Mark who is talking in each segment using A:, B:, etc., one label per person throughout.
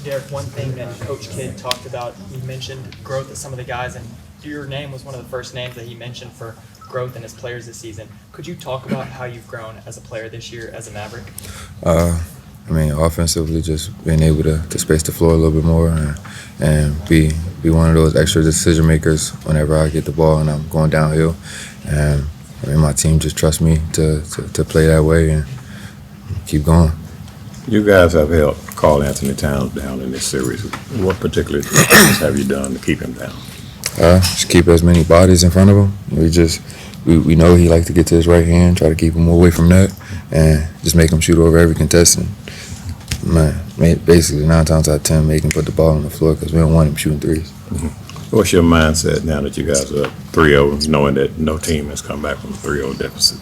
A: Derek, one thing that Coach Kidd talked about, he mentioned growth of some of the guys, and your name was one of the first names that he mentioned for growth in his players this season. Could you talk about how you've grown as a player this year as a Maverick?
B: Offensively, just being able to space the floor a little bit more and be one of those extra decision makers whenever I get the ball and I'm going downhill. And my team just trusts me to play that way and keep going.
C: You guys have helped Karl Anthony Towns down in this series. What particular things have you done to keep him down?
B: Just keep as many bodies in front of him. We know he likes to get to his right hand, try to keep him away from that, and just make him shoot over every contestant. Basically 9 times out of 10, make him put the ball on the floor because we don't want him shooting threes.
C: Mm-hmm. What's your mindset now that you guys are up 3-0, knowing that no team has come back from a 3-0 deficit?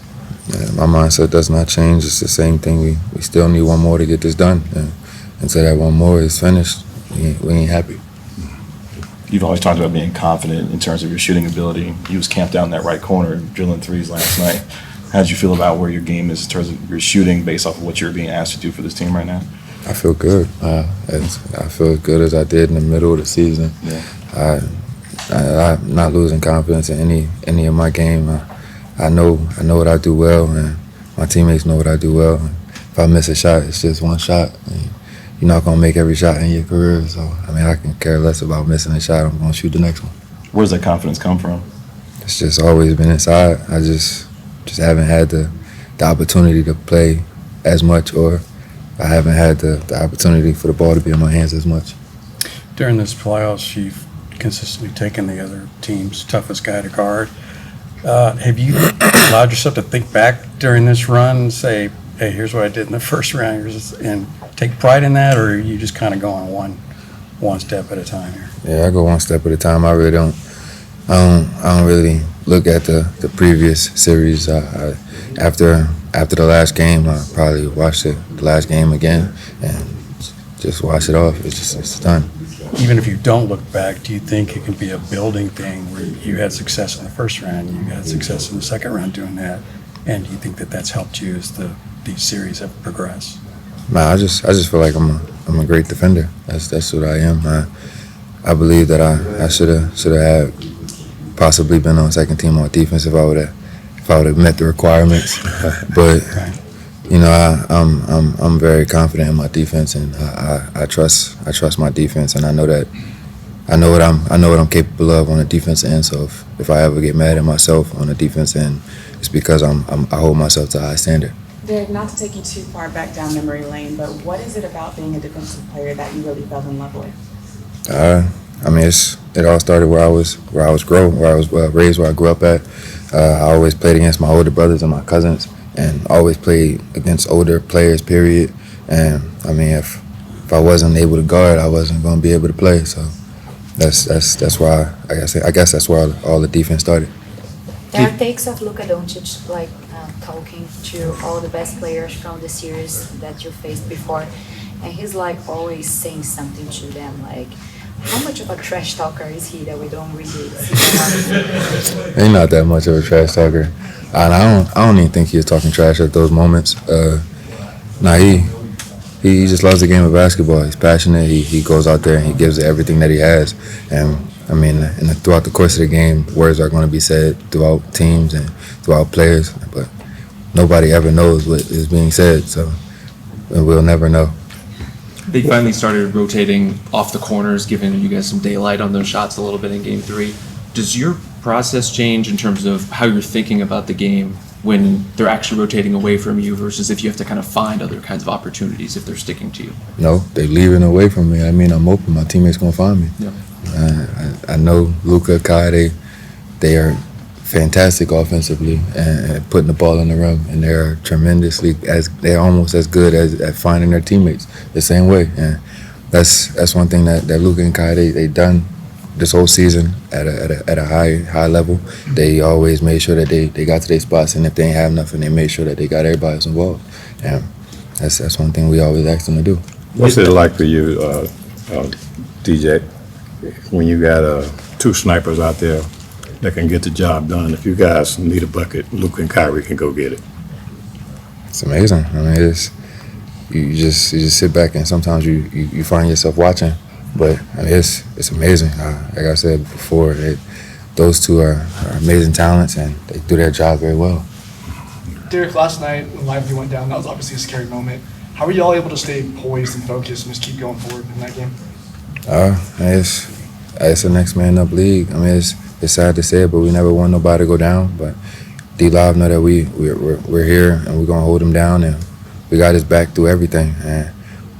B: My mindset does not change. It's the same thing. We still need one more to get this done. And until that one more is finished, we ain't happy.
D: You've always talked about being confident in terms of your shooting ability. You was camped down in that right corner, drilling threes last night. How did you feel about where your game is in terms of your shooting based off of what you're being asked to do for this team right now?
B: I feel good. I feel as good as I did in the middle of the season.
D: Yeah.
B: I'm not losing confidence in any of my game. I know what I do well, and my teammates know what I do well. If I miss a shot, it's just one shot. You're not going to make every shot in your career, so I can care less about missing a shot. I'm going to shoot the next one.
D: Where does that confidence come from?
B: It's just always been inside. I just haven't had the opportunity to play as much, or I haven't had the opportunity for the ball to be in my hands as much.
E: During this playoffs, you've consistently taken the other team's toughest guy to guard. Have you allowed yourself to think back during this run and say, hey, here's what I did in the first round, and take pride in that, or are you just kind of going one step at a time here?
B: Yeah, I go one step at a time. I really don't. I don't really look at the previous series. After the last game, I probably watch the last game again and just wash it off. It's done.
E: Even if you don't look back, do you think it can be a building thing where you had success in the first round, you had success in the second round doing that, and do you think that that's helped you as these series have progressed?
B: I just feel like I'm a great defender. That's what I am. I believe that I should have had possibly been on second team on defense if I would have met the requirements. But I'm very confident in my defense, and I trust my defense, and I know what I'm capable of on the defensive end. So if I ever get mad at myself on the defense end, it's because I hold myself to a high standard.
F: Derek, not to take you too far back down memory lane, but what is it about being a defensive player that you really fell in love with?
B: It all started where I was raised, where I grew up at. I always played against my older brothers and my cousins, and always played against older players, period. And if I wasn't able to guard, I wasn't going to be able to play. So that's why I guess that's where all the defense started.
G: There are takes of Luka Doncic, talking to all the best players from the series that you faced before, and he's always saying something to them, how much of a trash talker is he that we don't really see?
B: He's not that much of a trash talker. And I don't even think he was talking trash at those moments. He just loves the game of basketball. He's passionate. He goes out there and he gives it everything that he has. And throughout the course of the game, words are going to be said throughout teams and throughout players, but nobody ever knows what is being said, so we'll never know.
H: They finally started rotating off the corners, giving you guys some daylight on those shots a little bit in Game 3. Does your process change in terms of how you're thinking about the game when they're actually rotating away from you versus if you have to kind of find other kinds of opportunities if they're sticking to you?
B: No, they're leaving away from me. I'm open. My teammates going to find me.
H: Yeah.
B: I know Luka, Kai, they are fantastic offensively and putting the ball in the rim, and they're they're almost as good at finding their teammates the same way. And that's one thing that Luka and Kai they done this whole season at a high level. They always made sure that they got to their spots, and if they ain't have nothing, they made sure that they got everybody else involved. And that's one thing we always ask them to do.
C: What's it like for you, DJ, when you got two snipers out there that can get the job done? If you guys need a bucket, Luka and Kyrie can go get it.
B: It's amazing. you just sit back and sometimes you find yourself watching. But I mean, it's amazing. Like I said before, those two are amazing talents and they do their job very well.
I: Derek, last night when Lively went down, that was obviously a scary moment. How were you all able to stay poised and focused and just keep going forward in that game?
B: It's a next man up league. I mean, it's sad to say it, but we never want nobody to go down. But D-Live know that we're here and we're gonna hold him down, and we got his back through everything. And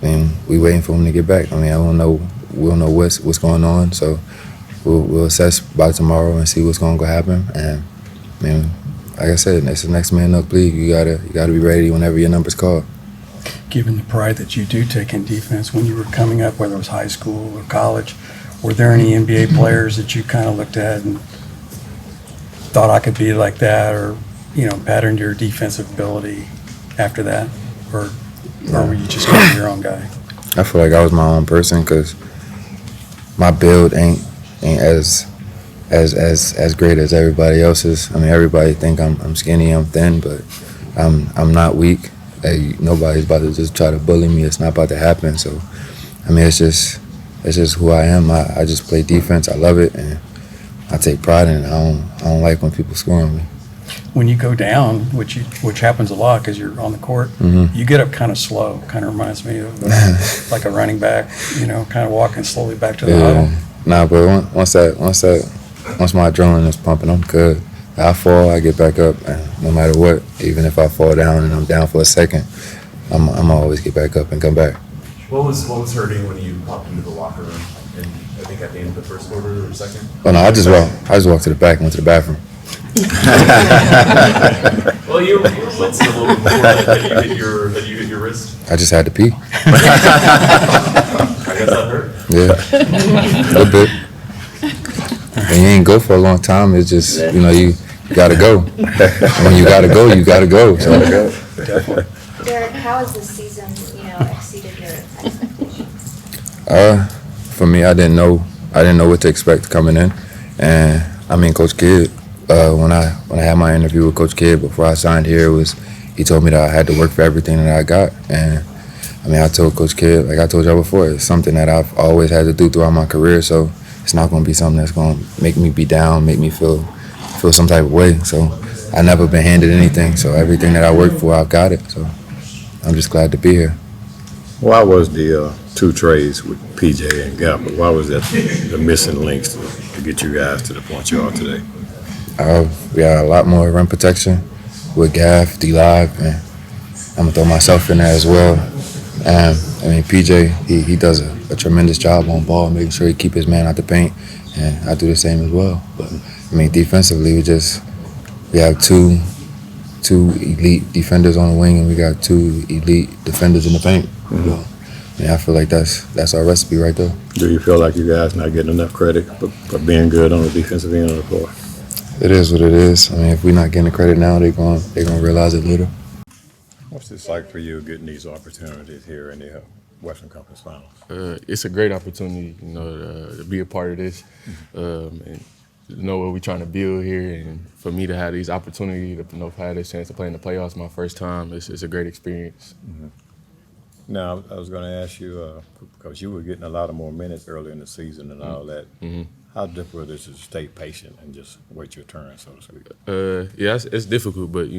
B: I mean, we waiting for him to get back. I mean, we don't know what's going on, so we'll assess by tomorrow and see what's gonna happen. And I mean, like I said, it's the next man up league. You gotta be ready whenever your number's called.
E: Given the pride that you do take in defense, when you were coming up, whether it was high school or college, were there any NBA players that you kind of looked at and thought I could be like that, or patterned your defensive ability after that, or were you just kind of your own guy?
B: I feel like I was my own person because my build ain't as great as everybody else's. I mean, everybody think I'm skinny, I'm thin, but I'm not weak. Hey, nobody's about to just try to bully me. It's not about to happen. So, I mean, it's just who I am. I just play defense. I love it, and I take pride in it. I don't like when people score on me.
E: When you go down, which happens a lot because you're on the court, you get up kind of slow. Kind of reminds me of like a running back, kind of walking slowly back to the huddle.
B: Nah, but once my adrenaline is pumping, I'm good. I fall, I get back up, and no matter what, even if I fall down and I'm down for a second, I'm always get back up and come back.
J: What was hurting when you popped into the locker room? And I think at the end of the first quarter or second.
B: Oh no, I just walked to the back and went to the bathroom.
J: Well, you were blitzing a little bit before that you hit your wrist.
B: I just had to pee.
J: I guess that hurt.
B: Yeah, a little bit. And you ain't go for a long time. It's just you gotta go. When you gotta go, you gotta go. So.
G: Derek, how has the season, exceeded your expectations?
B: For me, I didn't know what to expect coming in, and I mean, Coach Kidd. When I had my interview with Coach Kidd before I signed here, he told me that I had to work for everything that I got, and I mean, I told Coach Kidd, like I told y'all before, it's something that I've always had to do throughout my career, so it's not going to be something that's going to make me be down, make me feel some type of way. So I've never been handed anything, so everything that I worked for, I've got it. So I'm just glad to be here.
C: Why was the two trades with PJ and Gap, why was that the missing links to get you guys to the point you are today?
B: We got a lot more rim protection with Gaff, D-Live, and I'm going to throw myself in there as well. I mean, PJ, he does a tremendous job on ball, making sure he keep his man out the paint, and I do the same as well. But, I mean, defensively, we have two elite defenders on the wing, and we got two elite defenders in the paint. So, I mean, I feel like that's our recipe right there.
C: Do you feel like you guys not getting enough credit for being good on the defensive end of the floor?
B: It is what it is. I mean, if we're not getting the credit now, they're gonna realize it later.
C: What's this like for you getting these opportunities here in the Western Conference Finals?
K: It's a great opportunity, to be a part of this, and to know what we're trying to build here, and for me to have these opportunities, to have this chance to play in the playoffs my first time, it's a great experience.
C: Mm-hmm. Now, I was going to ask you, because you were getting a lot of more minutes earlier in the season and all that, how difficult is it to stay patient and just wait your turn, so to speak?
K: Yeah, it's difficult, but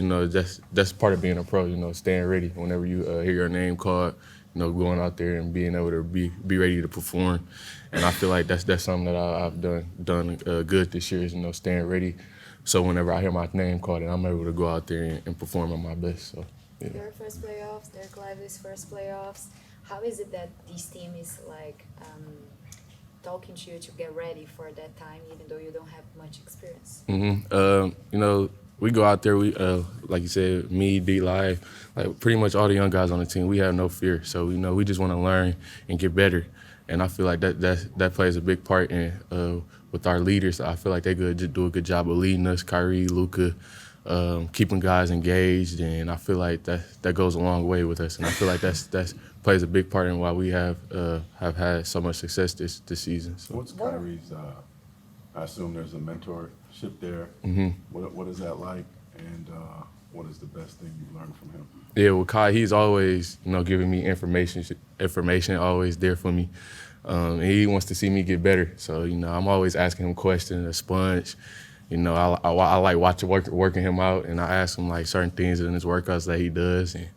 K: that's part of being a pro. Staying ready whenever you hear your name called. Going out there and being able to be ready to perform. And I feel like that's something that I've done good this year is staying ready. So whenever I hear my name called, and I'm able to go out there and perform at my best. So yeah.
G: Your first playoffs, Derek Lively's first playoffs. How is it that this team is like? Talking to you to get ready for that time, even though you don't have much experience?
K: We go out there, we like you said, me, D-Live, like pretty much all the young guys on the team, we have no fear. So, we just want to learn and get better. And I feel like that plays a big part in with our leaders. I feel like they do a good job of leading us, Kyrie, Luka, keeping guys engaged, and I feel like that goes a long way with us. And I feel like that's plays a big part in why we have had so much success this season. So.
L: What's Kyrie's? I assume there's a mentorship there.
K: Mm-hmm.
L: What is that like? And
J: what is the best thing you've learned from him?
K: Yeah, with Kai, he's always, giving me information always there for me. And he wants to see me get better. So, I'm always asking him questions, a sponge. I like working him out, and I ask him like certain things in his workouts that he does, and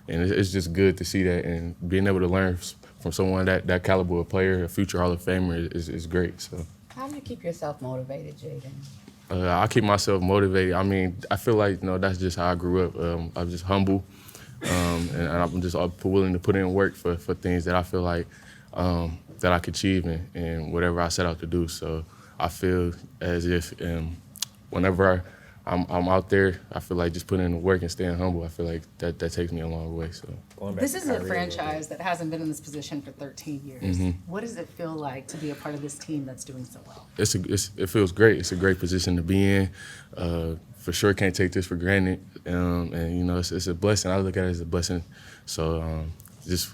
K: it's just good to see that, and being able to learn from someone that caliber of player, a future Hall of Famer, is great. So.
L: How do you keep yourself motivated, Jaden?
K: I keep myself motivated. I mean, I feel like that's just how I grew up. I'm just humble, and I'm just willing to put in work for things that I feel like that I could achieve in whatever I set out to do. So I feel as if whenever I'm out there, I feel like just putting in the work and staying humble. I feel like that takes me a long way. So
L: this is a franchise that hasn't been in this position for 13 years.
K: Mm-hmm.
L: What does it feel like to be a part of this team that's doing so well?
K: It feels great. It's a great position to be in. For sure, can't take this for granted. And it's a blessing. I look at it as a blessing. So just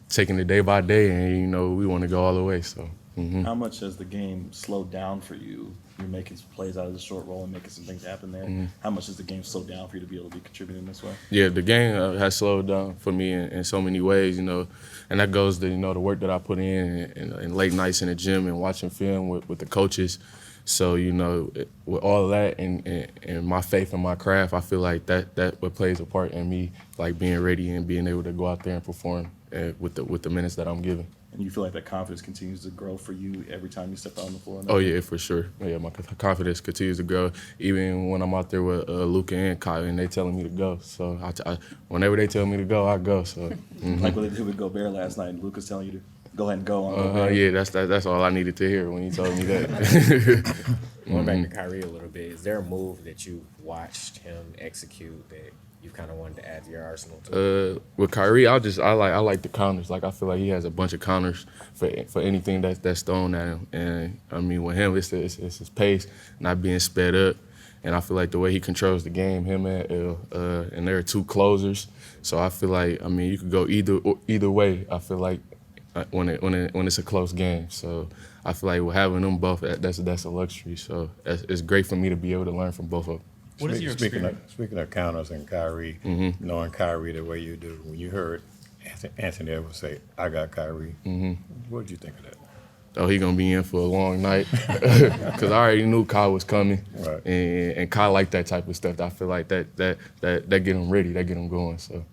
K: taking it day by day, and we want to go all the way. So. Mm-hmm.
D: How much has the game slowed down for you? You're making some plays out of the short roll and making some things happen there.
K: Mm-hmm.
D: How much has the game slowed down for you to be able to be contributing this way?
K: Yeah, the game has slowed down for me in so many ways, and that goes to the work that I put in and late nights in the gym and watching film with the coaches. So with all of that and my faith in my craft, I feel like that what plays a part in me like being ready and being able to go out there and perform with the minutes that I'm given.
D: And you feel like that confidence continues to grow for you every time you step out on the floor?
K: Oh, yeah, for sure. Yeah, my confidence continues to grow, even when I'm out there with Luka and Kyle, and they telling me to go. So whenever they tell me to go, I go. So
D: Like what they did with Gobert last night, and Luka's telling you to go ahead and go on Gobert.
K: Yeah, that's all I needed to hear when he told me that.
M: Going back to Kyrie a little bit, is there a move that you watched him execute that you kind of wanted to add to your arsenal too?
K: With Kyrie, I like the counters. Like I feel like he has a bunch of counters for anything that's thrown at him. And I mean, with him, it's his pace, not being sped up. And I feel like the way he controls the game, him and there are two closers. So I feel like you could go either way. I feel like when it's a close game. So I feel like having them both, that's a luxury. So it's great for me to be able to learn from both of them.
A: What is your experience?
C: Speaking of counters and Kyrie, knowing Kyrie the way you do, when you heard Anthony Edwards say, "I got Kyrie," what did you think of that?
K: Oh, he gonna be in for a long night because I already knew Kyle was coming,
C: right.
K: and Kyle liked that type of stuff. I feel like that get him ready, that get him going. So,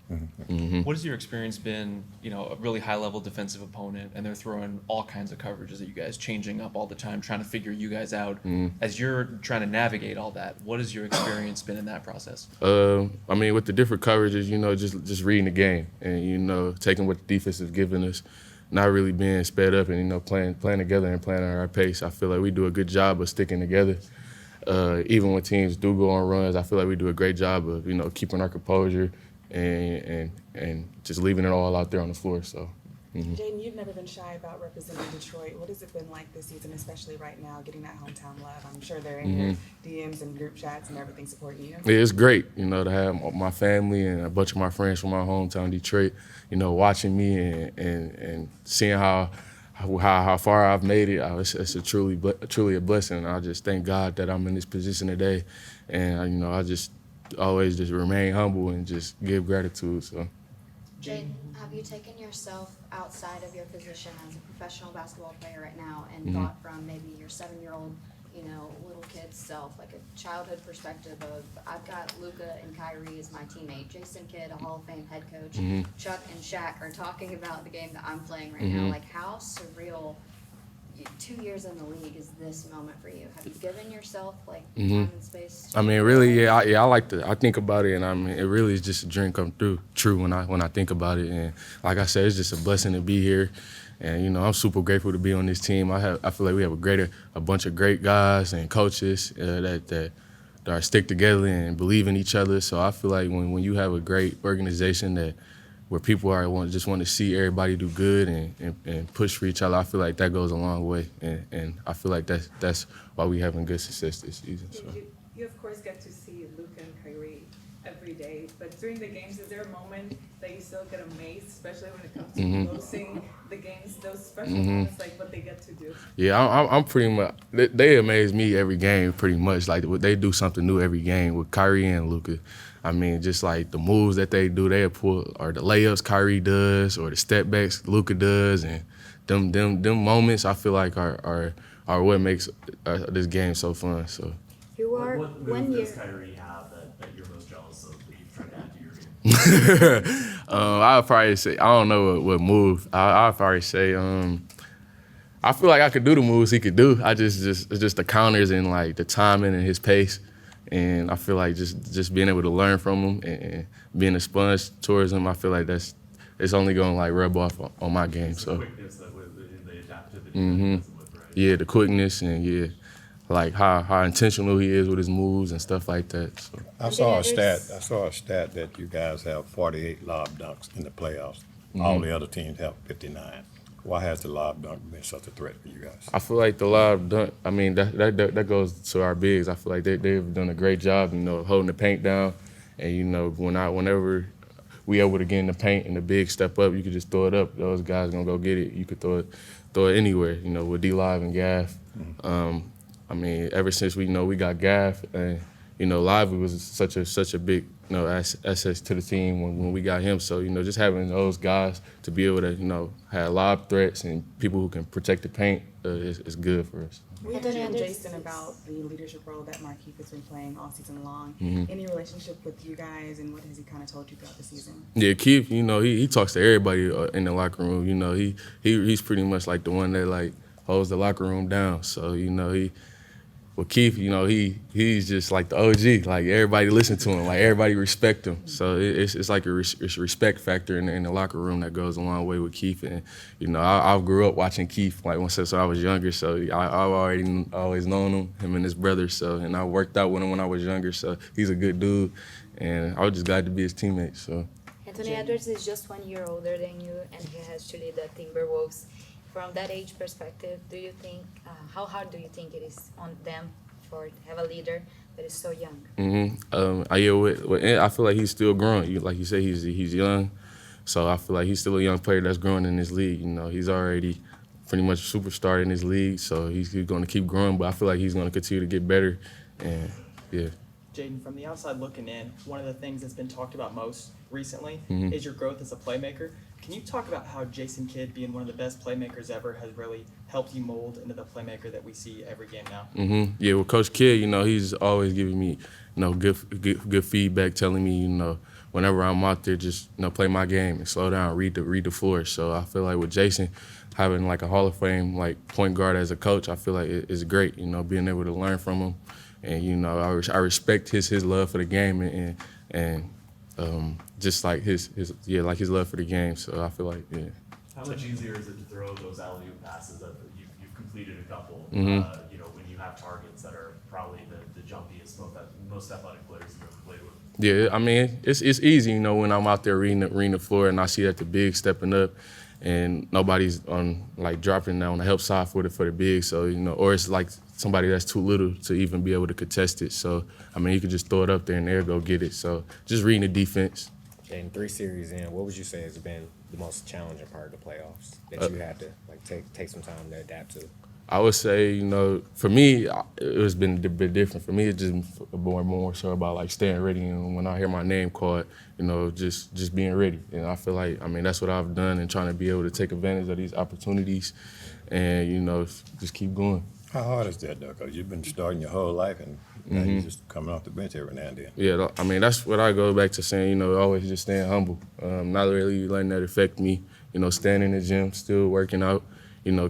A: What has your experience been? A really high-level defensive opponent, and they're throwing all kinds of coverages at you guys, changing up all the time, trying to figure you guys out. As you're trying to navigate all that, what has your experience been in that process?
K: With the different coverages, just reading the game and taking what the defense is giving us. Not really being sped up and playing together and playing at our pace. I feel like we do a good job of sticking together. Even when teams do go on runs, I feel like we do a great job of keeping our composure and just leaving it all out there on the floor. So.
F: Jaden, you've never been shy about representing Detroit. What has it been like this season, especially right now, getting that hometown love? I'm sure they're in your DMs and group chats and everything supporting you.
K: Yeah, it's great, to have my family and a bunch of my friends from my hometown, Detroit, watching me and seeing how far I've made it. It's truly a blessing. I just thank God that I'm in this position today, and I just always just remain humble and just give gratitude. So.
G: Jaden, have you taken yourself outside of your position as a professional basketball player right now and thought from maybe your 7-year-old, little kid self, like a childhood perspective of, I've got Luka and Kyrie as my teammate, Jason Kidd, a Hall of Fame head coach, Chuck and Shaq are talking about the game that I'm playing right now. Like, how surreal 2 years in the league is this moment for you? Have you given yourself time and space?
K: Really, I think about it, and it really is just a dream come true when I think about it. And like I said, it's just a blessing to be here. And I'm super grateful to be on this team. I feel like we have a bunch of great guys and coaches that are stick together and believe in each other. So I feel like when you have a great organization where people just want to see everybody do good and push for each other, I feel like that goes a long way. And I feel like that's why we having good success this season. So.
N: You of course get to see Luka and Kyrie every every day, but during the games, is there a moment that you still get amazed, especially when it comes to
K: Mhm.
N: closing the games, those special
K: Mhm.
N: moments, like what they get to do?
K: Yeah, I'm pretty much. They amaze me every game, pretty much. Like they do something new every game with Kyrie and Luka. I mean, just like the moves that they do, they pull, or the layups Kyrie does, or the step backs Luka does, and them moments I feel like are what makes this game so fun. So.
G: You are
J: What move
G: 1 year.
J: does Kyrie have that you're most jealous of that you've tried to add to your game?
K: I'd probably say I don't know what move. I'd probably say I feel like I could do the moves he could do. It's just the counters and like the timing and his pace, and I feel like just being able to learn from him and being a sponge towards him. I feel like it's only gonna like rub off on my game.
J: It's
K: So.
J: the quickness that with the adaptivity
K: Mhm.
J: that comes with, right?
K: Yeah, the quickness and yeah, like how intentional he is with his moves and stuff like that. So.
C: I saw a stat that you guys have 48 lob dunks in the playoffs. All the other teams have 59. Why has the lob dunk been such a threat for you guys?
K: I feel like the lob dunk. I mean, that goes to our bigs. I feel like they've done a great job, holding the paint down, and whenever we able to get in the paint and the bigs step up, you could just throw it up. Those guys gonna go get it. You could throw it anywhere. With D Live and Gaff. I mean, ever since we got Gaff and Lively was such a big asset to the team when we got him. So just having those guys to be able to have lob threats and people who can protect the paint is good for us.
F: We heard from Jason about the leadership role that Markieff has been playing all season long.
K: Mhm.
F: Any relationship with you guys, and what has he kind of told you throughout the season?
K: Yeah, Keith, he talks to everybody in the locker room. He's pretty much like the one that like holds the locker room down. So with Keith, he's just like the OG. Like everybody listen to him, like everybody respect him. So it's like it's a respect factor in the locker room that goes a long way with Keith. And I grew up watching Keith like since I was younger. So I've always known him and his brother. So and I worked out with him when I was younger. So he's a good dude, and I was just glad to be his teammate. So.
G: Anthony Edwards is just 1 year older than you, and he has to lead the Timberwolves. From that age perspective, do you think how hard do you think it is on them to have a leader that is so young?
K: I feel like he's still growing. Like you say, he's young, so I feel like he's still a young player that's growing in this league. He's already pretty much a superstar in this league, so he's going to keep growing. But I feel like he's going to continue to get better, and yeah.
A: Jaden, from the outside looking in, one of the things that's been talked about most recently
K: Mhm.
A: is your growth as a playmaker. Can you talk about how Jason Kidd, being one of the best playmakers ever, has really helped you mold into the playmaker that we see every game now?
K: Yeah, with Coach Kidd, he's always giving me, good feedback, telling me, whenever I'm out there, just play my game and slow down, read the floor. So I feel like with Jason, having like a Hall of Fame like point guard as a coach, I feel like it's great. Being able to learn from him, and I respect his love for the game and just like his love for the game. So I feel like
J: How much easier is it to throw those alley-oop passes that you've completed a couple?
K: Mhm.
J: When you have targets that are probably the jumpiest, most athletic players you've ever played with.
K: Yeah, I mean, it's easy, when I'm out there reading the floor and I see that the big stepping up and nobody's on like dropping down on the help side for the big. So, or it's like somebody that's too little to even be able to contest it. So, I mean, you could just throw it up there and they'll go get it. So just reading the defense.
M: In 3 series in, what would you say has been the most challenging part of the playoffs that you had to like take some time to adapt to?
K: I would say, for me, it's been a bit different. For me, it's just more so about like staying ready. And when I hear my name called, just being ready. And I feel like, that's what I've done and trying to be able to take advantage of these opportunities and, just keep going.
C: How hard is that, though? Because you've been starting your whole life and now you're just coming off the bench every now and then.
K: Yeah, that's what I go back to saying, always just staying humble. Not really letting that affect me, staying in the gym, still working out,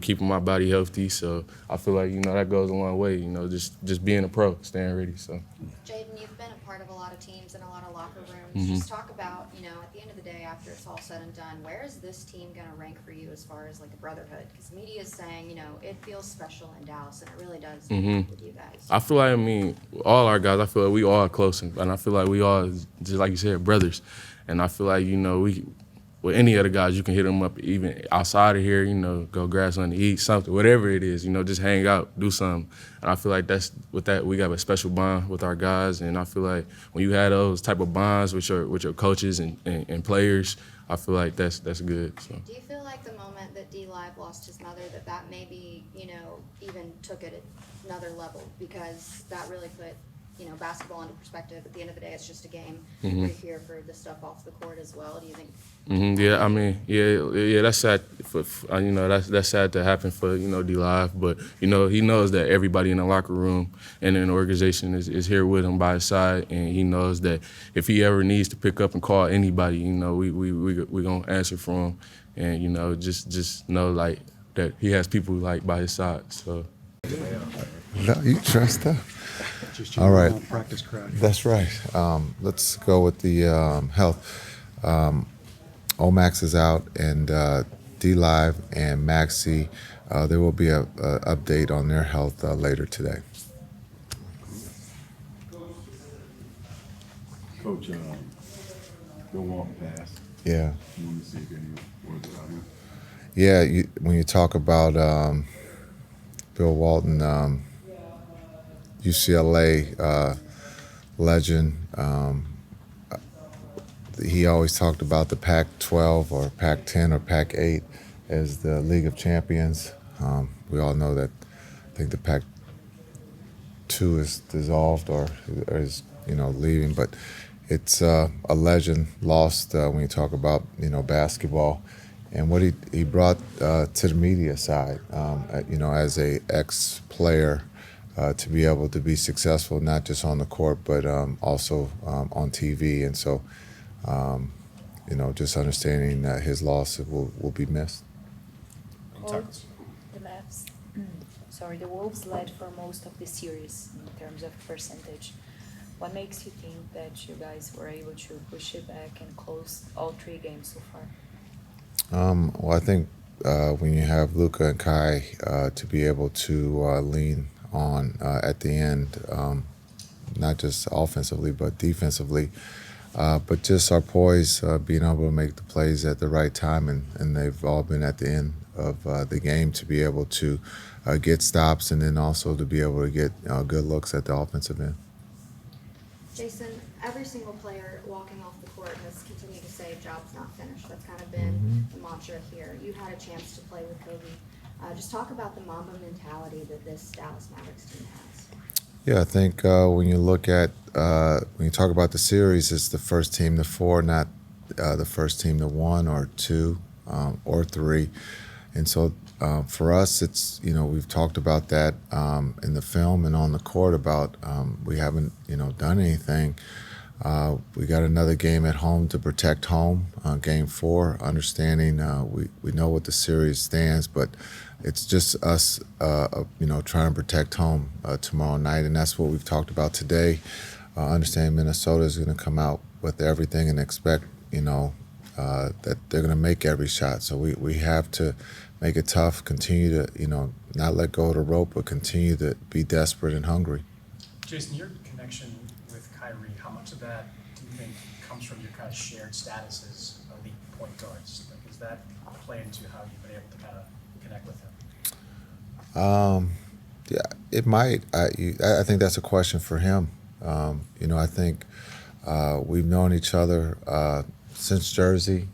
K: keeping my body healthy. So I feel like, that goes a long way, just being a pro, staying ready. So.
O: Jaden, you've been a part of a lot of teams and a lot of locker rooms.
K: Mhm.
O: Just talk about, at the end of the day, after it's all said and done, where is this team going to rank for you as far as like a brotherhood? Because media is saying, it feels special in Dallas, and it really does with you guys.
K: I feel like, all our guys, I feel like we all close, and I feel like we all, just like you said, brothers. And I feel like, with any other guys, you can hit them up even outside of here, you know, go grab something to eat, something, whatever it is, you know, just hang out, do something. And I feel like we got a special bond with our guys, and I feel like when you have those type of bonds with your coaches and players, I feel like that's good. So.
O: Do you feel like the moment that D-Live lost his mother, that maybe, you know, even took it another level, because that really put, you know, basketball into perspective? At the end of the day, it's just a game.
K: Mm-hmm.
O: We're here for the stuff off the court as well. Do you think?
K: Mm-hmm. Yeah, I mean, yeah, that's sad. You know, that's sad to happen for, you know, D-Live, but you know, he knows that everybody in the locker room and in the organization is here with him by his side, and he knows that if he ever needs to pick up and call anybody, you know, we gonna answer for him, and you know, just know like that he has people like by his side. So.
P: No, you trust that. All right.
E: Practice crowd.
P: That's right. Let's go with the health. Omax is out, and D-Live and Maxi, there will be a update on their health later today.
C: Coach, Bill Walton passed.
P: Yeah.
C: You want to see if any words about him?
P: Yeah, when you talk about Bill Walton, UCLA legend, he always talked about the Pac-12 or Pac-10 or Pac-8 as the League of Champions. We all know that. I think the Pac-2 is dissolved or is, you know, leaving, but it's a legend lost when you talk about, you know, basketball and what he brought to the media side, you know, as a ex-player. To be able to be successful, not just on the court, but also on TV. And so, you know, just understanding that his loss will be missed.
G: The Mavs, the Wolves led for most of the series in terms of percentage. What makes you think that you guys were able to push it back and close all 3 games so far?
P: Well, I think when you have Luka and Kai to be able to lean on at the end, not just offensively but defensively, but just our poise, being able to make the plays at the right time, and they've all been at the end of the game to be able to get stops and then also to be able to get good looks at the offensive end.
O: Jason, every single player walking off the court has continued to say job's not finished. That's kind of been the mantra here. You had a chance to play with Kobe. Just talk about the Mamba mentality that this Dallas Mavericks team has.
P: Yeah, I think when you look at, when you talk about the series, it's the first team to 4, not the first team to 1 or 2 or 3. And so for us, it's, you know, we've talked about that in the film and on the court about we haven't, you know, done anything. We got another game at home to protect home, game 4, understanding we know what the series stands, but it's just us, you know, trying to protect home tomorrow night, and that's what we've talked about today. Understanding Minnesota is going to come out with everything and expect, you know, that they're going to make every shot. So we have to make it tough, continue to, you know, not let go of the rope, but continue to be desperate and hungry.
Q: Jason, your connection with Kyrie, how much of that do you think comes from your kind of shared statuses of the point guards? Like, does that play into how you've been able to kind of connect with him?
P: Yeah, it might. I think that's a question for him. You know, I think we've known each other since Jersey.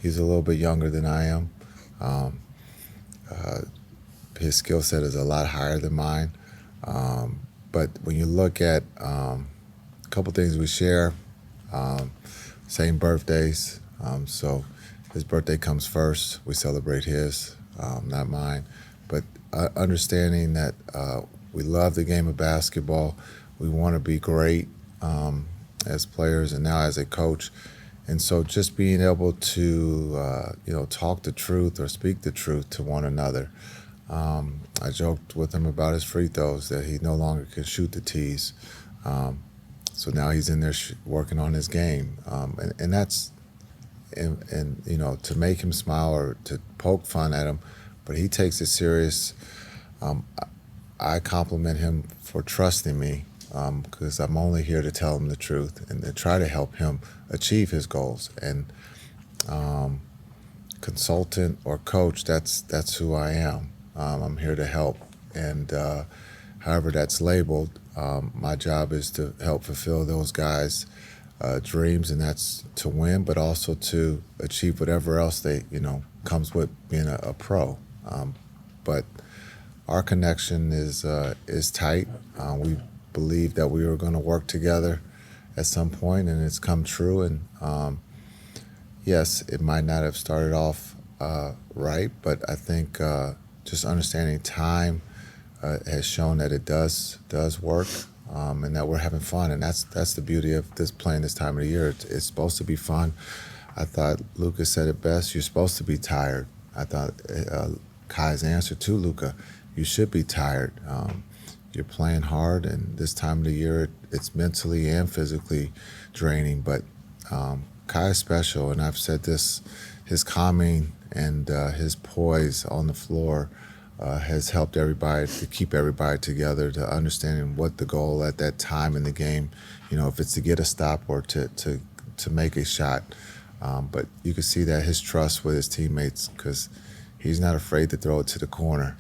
P: He's a little bit younger than I am. His skill set is a lot higher than mine. But when you look at a couple things we share, same birthdays. So his birthday comes first. We celebrate his, not mine. But understanding that we love the game of basketball, we want to be great as players and now as a coach. And so just being able to, you know, talk the truth or speak the truth to one another. I joked with him about his free throws, that he no longer can shoot the tees. So now he's in there working on his game. And that's, and, you know, to make him smile or to poke fun at him, but he takes it serious. I compliment him for trusting me, because I'm only here to tell him the truth and to try to help him achieve his goals. And consultant or coach, that's who I am. I'm here to help, and however that's labeled, my job is to help fulfill those guys' dreams, and that's to win, but also to achieve whatever else they comes with being a pro. But our connection is tight. We believed that we were going to work together at some point, and it's come true. And yes, it might not have started off right, but I think just understanding time has shown that it does work, and that we're having fun. And that's the beauty of this playing this time of the year. It's supposed to be fun. I thought Luka said it best. You're supposed to be tired. I thought Kai's answer to Luka, you should be tired. You're playing hard, and this time of the year, it's mentally and physically draining. But Kai is special, and I've said this, his calming and his poise on the floor has helped everybody to keep everybody together, to understanding what the goal at that time in the game, if it's to get a stop or to make a shot. But you can see that his trust with his teammates, because he's not afraid to throw it to the corner.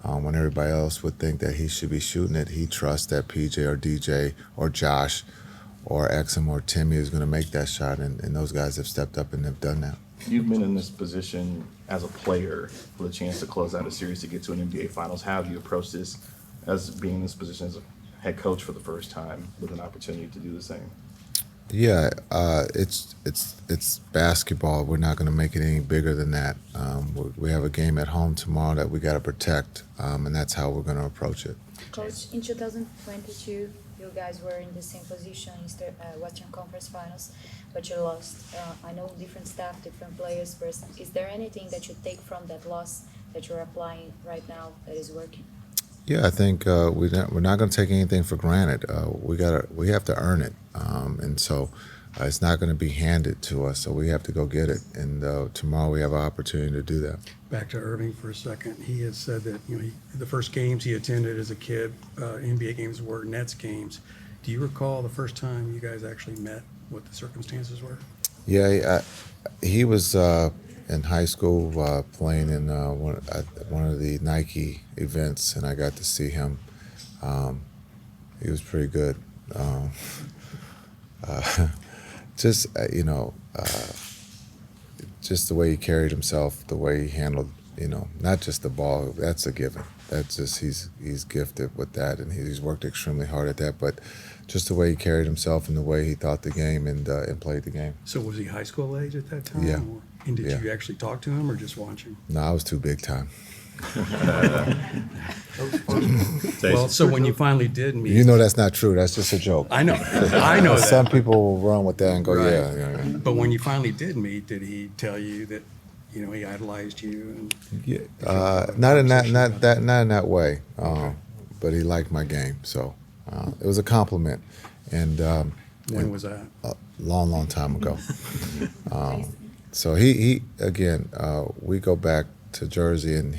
P: When everybody else would think that he should be shooting it, he trusts that PJ or DJ or Josh or Exum or Timmy is going to make that shot, and those guys have stepped up and have done that.
D: You've been in this position as a player with a chance to close out a series to get to an NBA Finals. How have you approached this as being in this position as a head coach for the first time with an opportunity to do the same?
P: Yeah, it's basketball. We're not going to make it any bigger than that. We have a game at home tomorrow that we got to protect, and that's how we're going to approach it.
G: Coach, in 2022, you guys were in the same position in the Western Conference Finals, but you lost. I know different staff, different players, but is there anything that you take from that loss that you're applying right now that is working?
P: Yeah, I think we're not going to take anything for granted. We have to earn it, and so it's not going to be handed to us. So we have to go get it. And tomorrow we have an opportunity to do that.
E: Back to Irving for a second. He has said that the first games he attended as a kid, NBA games, were Nets games. Do you recall the first time you guys actually met? What the circumstances were?
P: Yeah, he was in high school playing in one of the Nike events, and I got to see him. He was pretty good. Just just the way he carried himself, the way he handled, not just the ball. That's a given. That's just he's gifted with that, and he's worked extremely hard at that. But just the way he carried himself and the way he thought the game and played the game.
E: So was he high school age at that time?
P: Yeah.
E: And did you actually talk to him or just watch him?
P: No, I was too big time.
E: Well, so when you finally did meet,
P: You know that's not true. That's just a joke.
E: I know, I know that.
P: Some people will run with that and go,
E: Right.
P: yeah.
E: But when you finally did meet, did he tell you that he idolized you? And
P: Not in that way. But he liked my game, so it was a compliment. And
E: when was that?
P: A long time ago. So he again, we go back to Jersey, and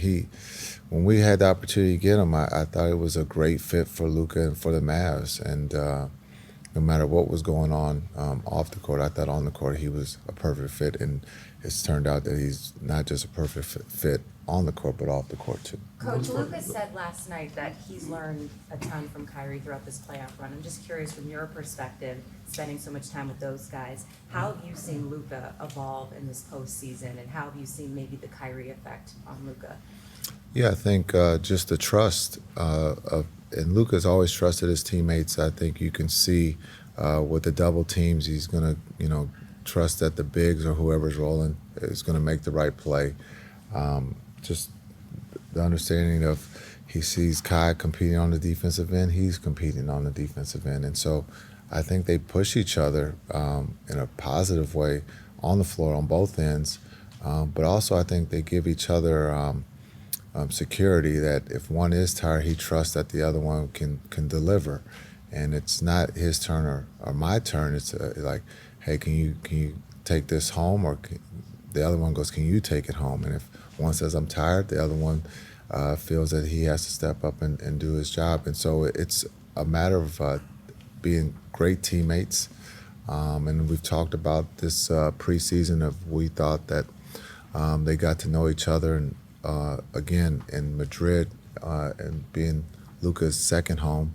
P: when we had the opportunity to get him, I thought it was a great fit for Luka and for the Mavs. And no matter what was going on off the court, I thought on the court he was a perfect fit. And it's turned out that he's not just a perfect fit on the court, but off the court too.
R: Coach, Luka said last night that he's learned a ton from Kyrie throughout this playoff run. I'm just curious, from your perspective, spending so much time with those guys, how have you seen Luka evolve in this postseason, and how have you seen maybe the Kyrie effect on Luka?
P: Yeah, I think just the trust and Luka's always trusted his teammates. I think you can see with the double teams, he's going to, trust that the bigs or whoever's rolling is going to make the right play. Just the understanding of he sees Kai competing on the defensive end, he's competing on the defensive end. And so I think they push each other in a positive way on the floor on both ends. But also I think they give each other security that if one is tired, he trusts that the other one can deliver. And it's not his turn or my turn. It's like, hey, can you take this home? Or the other one goes, can you take it home? And if one says, I'm tired, the other one feels that he has to step up and do his job. And so it's a matter of being great teammates, And we've talked about this preseason of we thought that they got to know each other, and again in Madrid, and being Luka's second home,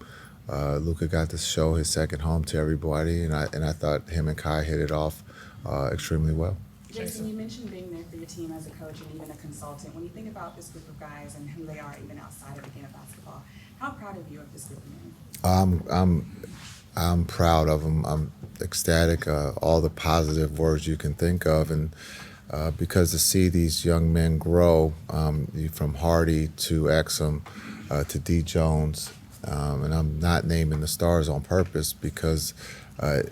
P: Luka got to show his second home to everybody, and I thought him and Kai hit it off extremely well.
F: Jason, you mentioned being there for your team as a coach and even a consultant. When you think about this group of guys and who they are even outside of the game of basketball, how proud of you of this group of men?
P: I'm proud of them. I'm ecstatic. All the positive words you can think of, and because to see these young men grow, from Hardy to Exum to D Jones, and I'm not naming the stars on purpose because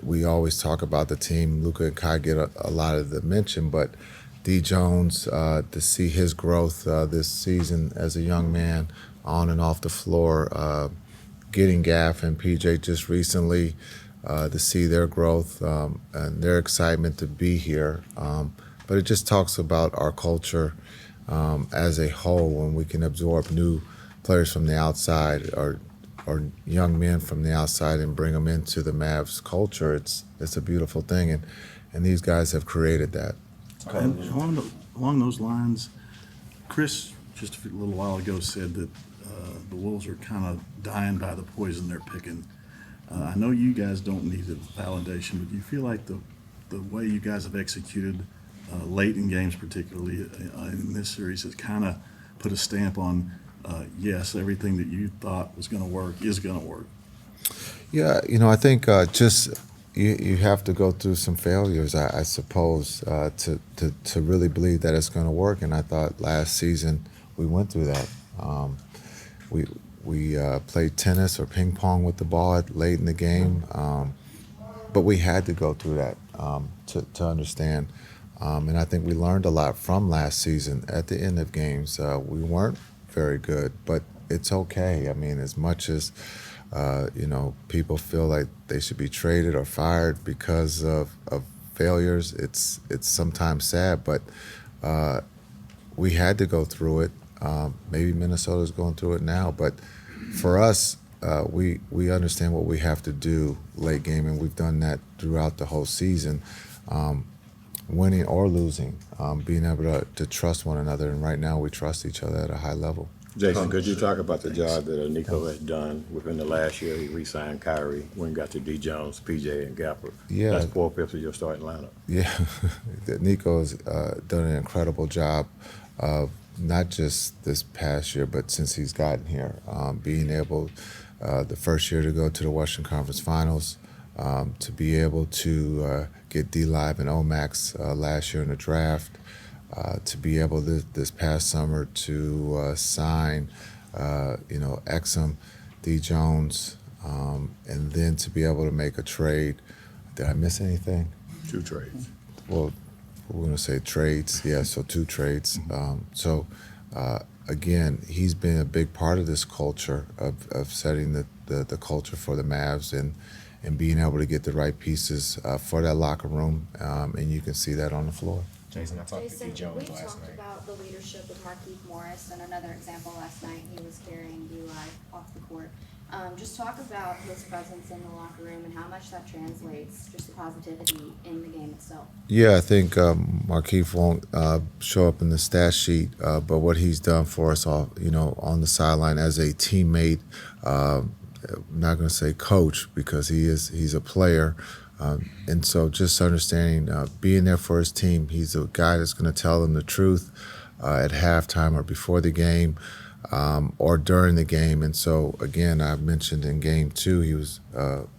P: we always talk about the team. Luka and Kai get a lot of the mention, but D Jones, to see his growth this season as a young man on and off the floor, getting Gaff and PJ just recently, to see their growth and their excitement to be here. But it just talks about our culture as a whole, when we can absorb new players from the outside or young men from the outside and bring them into the Mavs culture. It's a beautiful thing, and these guys have created that.
S: And along those lines, Chris just a little while ago said that the Wolves are kind of dying by the poison they're picking. I know you guys don't need a validation, but do you feel like the way you guys have executed late in games, particularly in this series, has kind of put a stamp on, yes, everything that you thought was going to work is going to work?
P: Yeah, I think just you have to go through some failures, I suppose, to really believe that it's going to work. And I thought last season we went through that. We played tennis or ping pong with the ball late in the game, but we had to go through that to understand. And I think we learned a lot from last season. At the end of games, we weren't very good, but it's okay. I mean, as much as people feel like they should be traded or fired because of failures, it's sometimes sad, but we had to go through it. Maybe Minnesota's going through it now, but for us, we understand what we have to do late game, and we've done that throughout the whole season, winning or losing, being able to trust one another, and right now we trust each other at a high level.
C: Jason, could you talk about the job that Nico has done within the last year? He re-signed Kyrie, when got to D. Jones, PJ, and Gapper.
P: Yeah.
C: That's 4/5 of your starting lineup.
P: Yeah, Nico's done an incredible job of not just this past year, but since he's gotten here, being able the first year to go to the Western Conference Finals, to be able to get D-Live and Omax last year in the draft, to be able this past summer to sign, Exum, D. Jones, and then to be able to make a trade. Did I miss anything?
C: 2 trades.
P: Well, we're going to say trades. Yeah, so 2 trades. Again, he's been a big part of this culture of setting the culture for the Mavs and being able to get the right pieces for that locker room, and you can see that on the floor.
M: Jason, I talked to D. Jones
O: we
M: last
O: talked
M: night.
O: about the leadership with Markieff Morris, and another example last night, he was carrying D-Live off the court. Just talk about his presence in the locker room and how much that translates, just the positivity in the game itself.
P: Yeah, I think Markieff won't show up in the stat sheet, but what he's done for us all, on the sideline as a teammate, I'm not going to say coach because he's a player. And so just understanding, being there for his team, he's a guy that's going to tell them the truth at halftime or before the game, or during the game. And so, again, I mentioned in game 2,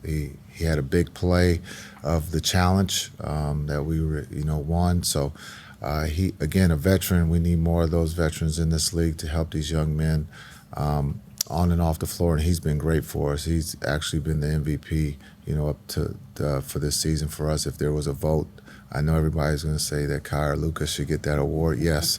P: he had a big play of the challenge that we won. So he, again, a veteran. We need more of those veterans in this league to help these young men on and off the floor, and he's been great for us. He's actually been the MVP, up to for this season for us. If there was a vote, I know everybody's going to say that Kai or Luka should get that award. Yes,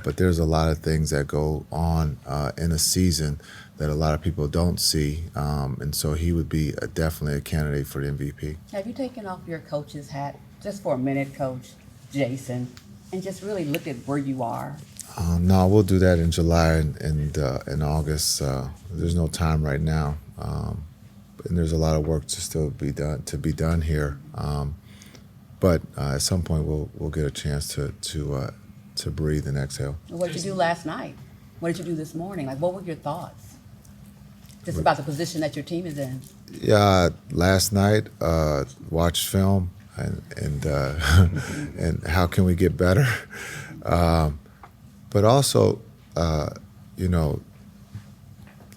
P: but there's a lot of things that go on in a season that a lot of people don't see, and so he would be definitely a candidate for the MVP.
T: Have you taken off your coach's hat just for a minute, Coach Jason, and just really look at where you are?
P: No, we'll do that in July and in August. There's no time right now. and there's a lot of work to still be done here. But at some point, we'll get a chance to breathe and exhale.
T: What did you do last night? What did you do this morning? Like, what were your thoughts? Just about the position that your team is in.
P: Yeah, last night watched film and and how can we get better, but also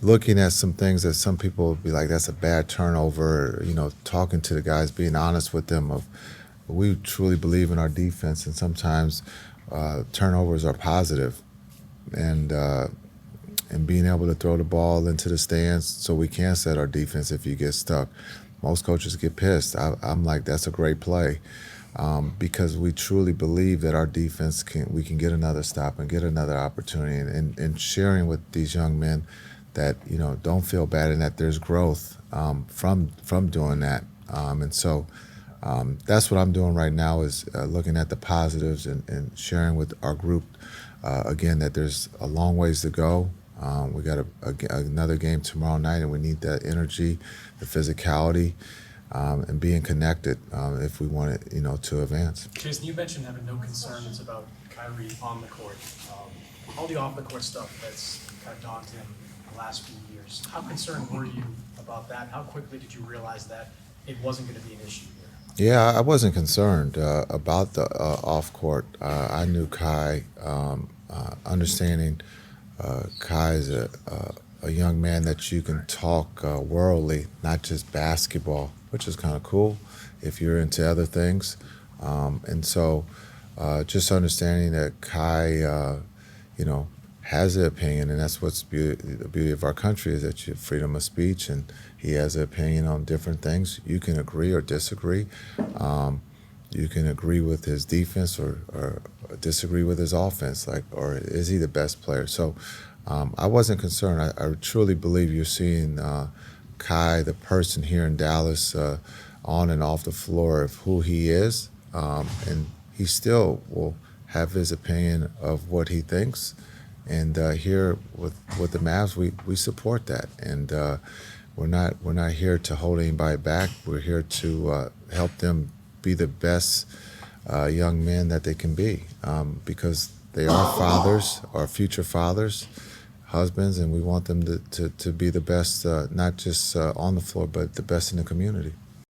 P: looking at some things that some people would be like, that's a bad turnover. Talking to the guys, being honest with them of we truly believe in our defense, and sometimes turnovers are positive, and being able to throw the ball into the stands so we can set our defense if you get stuck. Most coaches get pissed. I'm like, that's a great play, because we truly believe that our defense we can get another stop and get another opportunity, and sharing with these young men that don't feel bad and that there's growth from doing that, and so that's what I'm doing right now is looking at the positives and sharing with our group again that there's a long ways to go. We got another game tomorrow night, and we need that energy, the physicality, and being connected if we want it, to advance.
Q: Jason, you mentioned having no concerns about Kyrie on the court. All the off-the-court stuff that's kind of dogged him the last few years. How concerned were you about that? How quickly did you realize that it wasn't going to be an issue here?
P: Yeah, I wasn't concerned about the off-court. I knew Kai, understanding Kai is a young man that you can talk worldly, not just basketball, which is kind of cool if you're into other things. And so just understanding that Kai, has an opinion, and that's what's the beauty of our country is that you have freedom of speech, and he has an opinion on different things. You can agree or disagree. You can agree with his defense or disagree with his offense, or is he the best player? So I wasn't concerned. I truly believe you're seeing Kai, the person here in Dallas, on and off the floor of who he is, and he still will have his opinion of what he thinks. And here with the Mavs, we support that, and we're not here to hold anybody back. We're here to help them be the best young men that they can be, because they are fathers, or future fathers, husbands, and we want them to be the best, not just on the floor, but the best in the community.